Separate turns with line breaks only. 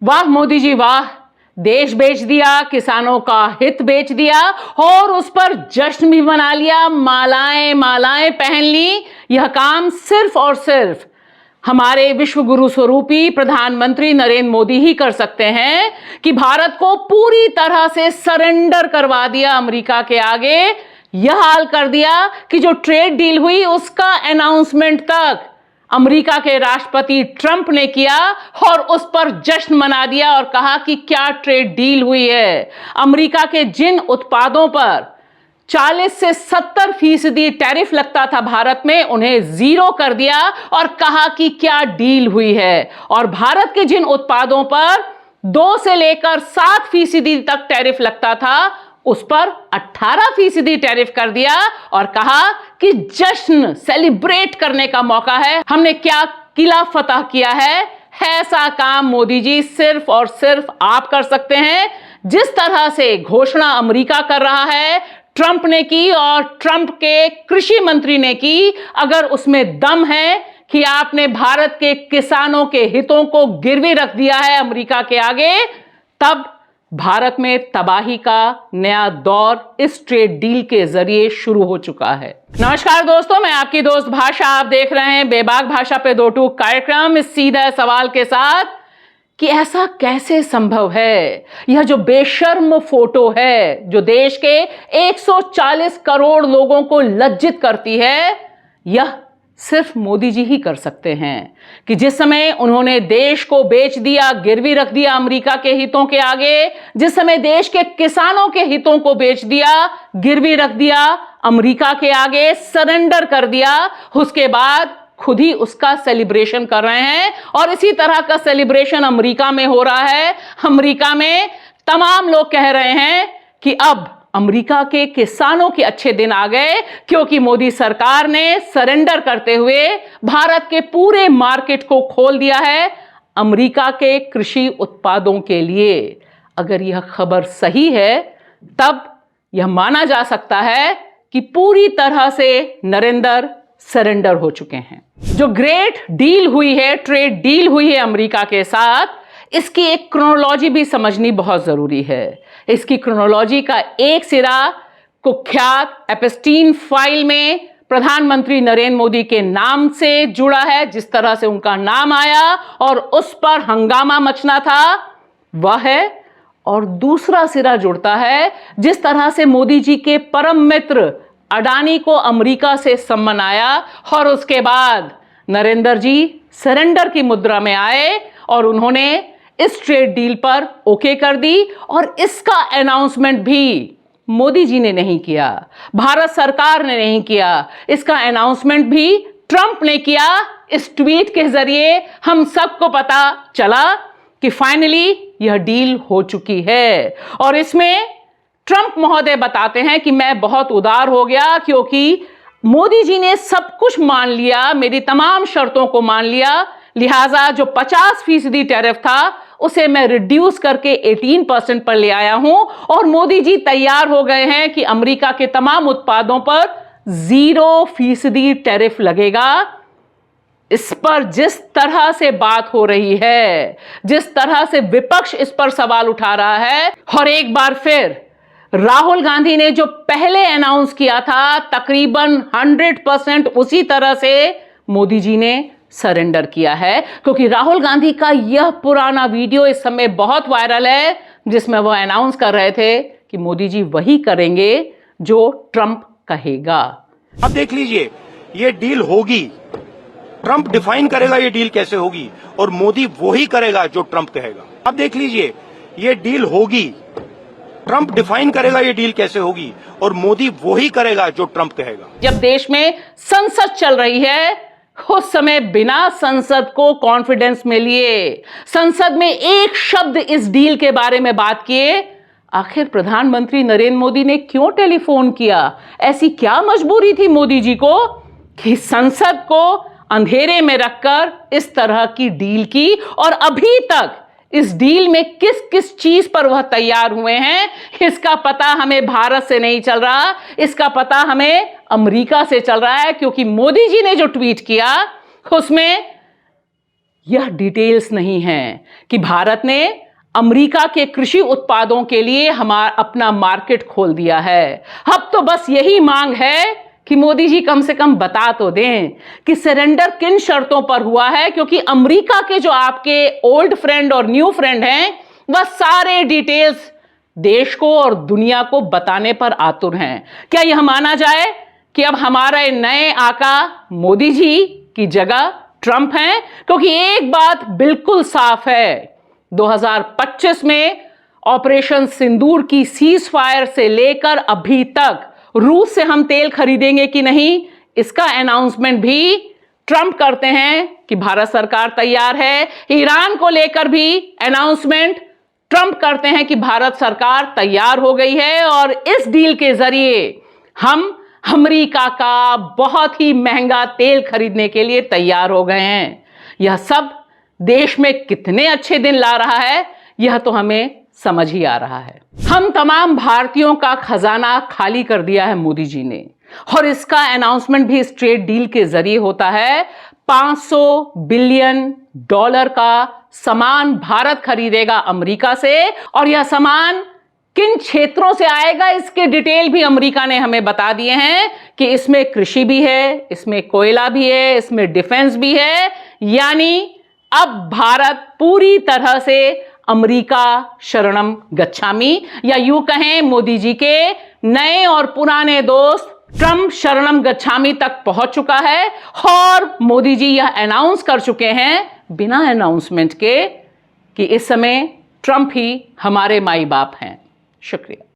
वाह मोदी जी वाह। देश बेच दिया, किसानों का हित बेच दिया और उस पर जश्न भी मना लिया, मालाएं मालाएं पहन ली। यह काम सिर्फ और सिर्फ हमारे विश्व गुरु स्वरूपी प्रधानमंत्री नरेंद्र मोदी ही कर सकते हैं कि भारत को पूरी तरह से सरेंडर करवा दिया अमेरिका के आगे। यह हाल कर दिया कि जो ट्रेड डील हुई उसका अनाउंसमेंट तक अमेरिका के राष्ट्रपति ट्रंप ने किया और उस पर जश्न मना दिया और कहा कि क्या ट्रेड डील हुई है। अमेरिका के जिन उत्पादों पर 40 से 70% टैरिफ लगता था भारत में, उन्हें जीरो कर दिया और कहा कि क्या डील हुई है। और भारत के जिन उत्पादों पर 2 से लेकर 7% तक टैरिफ लगता था, उस पर 18% टैरिफ कर दिया और कहा कि जश्न सेलिब्रेट करने का मौका है, हमने क्या किला फतह किया है। ऐसा काम मोदी जी सिर्फ और सिर्फ आप कर सकते हैं। जिस तरह से घोषणा अमेरिका कर रहा है, ट्रंप ने की और ट्रंप के कृषि मंत्री ने की, अगर उसमें दम है कि आपने भारत के किसानों के हितों को गिरवी रख दिया है अमेरिका के आगे, तब भारत में तबाही का नया दौर इस ट्रेड डील के जरिए शुरू हो चुका है। नमस्कार दोस्तों, मैं आपकी दोस्त भाषा, आप देख रहे हैं बेबाक भाषा पे दो टूक कार्यक्रम, इस सीधा सवाल के साथ कि ऐसा कैसे संभव है। यह जो बेशर्म फोटो है जो देश के 140 करोड़ लोगों को लज्जित करती है, यह सिर्फ मोदी जी ही कर सकते हैं कि जिस समय उन्होंने देश को बेच दिया, गिरवी रख दिया अमेरिका के हितों के आगे, जिस समय देश के किसानों के हितों को बेच दिया, गिरवी रख दिया अमेरिका के आगे, सरेंडर कर दिया, उसके बाद खुद ही उसका सेलिब्रेशन कर रहे हैं। और इसी तरह का सेलिब्रेशन अमेरिका में हो रहा है। अमेरिका में तमाम लोग कह रहे हैं कि अब अमेरिका के किसानों के अच्छे दिन आ गए, क्योंकि मोदी सरकार ने सरेंडर करते हुए भारत के पूरे मार्केट को खोल दिया है अमेरिका के कृषि उत्पादों के लिए। अगर यह खबर सही है, तब यह माना जा सकता है कि पूरी तरह से नरेंद्र सरेंडर हो चुके हैं। जो ग्रेट डील हुई है, ट्रेड डील हुई है अमेरिका के साथ, इसकी एक क्रोनोलॉजी भी समझनी बहुत जरूरी है। इसकी क्रोनोलॉजी का एक सिरा कुख्यात एप्स्टीन फाइल में प्रधानमंत्री नरेंद्र मोदी के नाम से जुड़ा है, जिस तरह से उनका नाम आया और उस पर हंगामा मचना था वह है। और दूसरा सिरा जुड़ता है जिस तरह से मोदी जी के परम मित्र अडानी को अमेरिका से सम्मन आया और उसके बाद नरेंद्र जी सरेंडर की मुद्रा में आए और उन्होंने इस ट्रेड डील पर ओके कर दी। और इसका अनाउंसमेंट भी मोदी जी ने नहीं किया, भारत सरकार ने नहीं किया, इसका अनाउंसमेंट भी ट्रंप ने किया। इस ट्वीट के जरिए हम सबको पता चला कि फाइनली यह डील हो चुकी है। और इसमें ट्रंप महोदय बताते हैं कि मैं बहुत उदार हो गया, क्योंकि मोदी जी ने सब कुछ मान लिया, मेरी तमाम शर्तों को मान लिया, लिहाजा जो 50% टैरिफ था उसे मैं रिड्यूस करके 18% पर ले आया हूं। और मोदी जी तैयार हो गए हैं कि अमेरिका के तमाम उत्पादों पर 0% टैरिफ लगेगा। इस पर जिस तरह से बात हो रही है, जिस तरह से विपक्ष इस पर सवाल उठा रहा है, और एक बार फिर राहुल गांधी ने जो पहले अनाउंस किया था, तकरीबन 100% उसी तरह से मोदी जी ने सरेंडर किया है। क्योंकि राहुल गांधी का यह पुराना वीडियो इस समय बहुत वायरल है, जिसमें वह अनाउंस कर रहे थे कि मोदी जी वही करेंगे जो ट्रंप कहेगा।
अब देख लीजिए, ये डील होगी, ट्रंप डिफाइन करेगा ये डील कैसे होगी, और मोदी वही करेगा जो ट्रंप कहेगा। अब देख लीजिए, ये डील होगी, ट्रंप डिफाइन करेगा ये डील कैसे होगी, और मोदी वही करेगा जो ट्रंप कहेगा।
जब देश में संसद चल रही है, उस समय बिना संसद को कॉन्फिडेंस में लिए, संसद में एक शब्द इस डील के बारे में बात किए, आखिर प्रधानमंत्री नरेंद्र मोदी ने क्यों टेलीफोन किया? ऐसी क्या मजबूरी थी मोदी जी को कि संसद को अंधेरे में रखकर इस तरह की डील की? और अभी तक इस डील में किस किस चीज पर वह तैयार हुए हैं, इसका पता हमें भारत से नहीं चल रहा, इसका पता हमें अमेरिका से चल रहा है। क्योंकि मोदी जी ने जो ट्वीट किया उसमें यह डिटेल्स नहीं है कि भारत ने अमेरिका के कृषि उत्पादों के लिए अपना मार्केट खोल दिया है। अब तो बस यही मांग है कि मोदी जी कम से कम बता तो दें कि सरेंडर किन शर्तों पर हुआ है, क्योंकि अमेरिका के जो आपके ओल्ड फ्रेंड और न्यू फ्रेंड हैं वह सारे डिटेल्स देश को और दुनिया को बताने पर आतुर हैं। क्या यह माना जाए कि अब हमारे नए आका मोदी जी की जगह ट्रंप हैं? क्योंकि एक बात बिल्कुल साफ है, 2025 में ऑपरेशन सिंदूर की सीज फायर से लेकर अभी तक रूस से हम तेल खरीदेंगे कि नहीं, इसका अनाउंसमेंट भी ट्रंप करते हैं कि भारत सरकार तैयार है। ईरान को लेकर भी अनाउंसमेंट ट्रंप करते हैं कि भारत सरकार तैयार हो गई है और इस डील के जरिए हम अमेरिका का बहुत ही महंगा तेल खरीदने के लिए तैयार हो गए हैं। यह सब देश में कितने अच्छे दिन ला रहा है, यह तो हमें समझ ही आ रहा है। हम तमाम भारतीयों का खजाना खाली कर दिया है मोदी जी ने, और इसका अनाउंसमेंट भी इस ट्रेड डील के जरिए होता है। $500 बिलियन का सामान भारत खरीदेगा अमेरिका से, और यह सामान किन क्षेत्रों से आएगा इसके डिटेल भी अमेरिका ने हमें बता दिए हैं कि इसमें कृषि भी है, इसमें कोयला भी है, इसमें डिफेंस भी है। यानी अब भारत पूरी तरह से अमेरिका शरणम गच्छामि, या यूं कहें मोदी जी के नए और पुराने दोस्त ट्रंप शरणम गच्छामि तक पहुंच चुका है। और मोदी जी यह अनाउंस कर चुके हैं बिना अनाउंसमेंट के कि इस समय ट्रंप ही हमारे माई बाप हैं। शुक्रिया।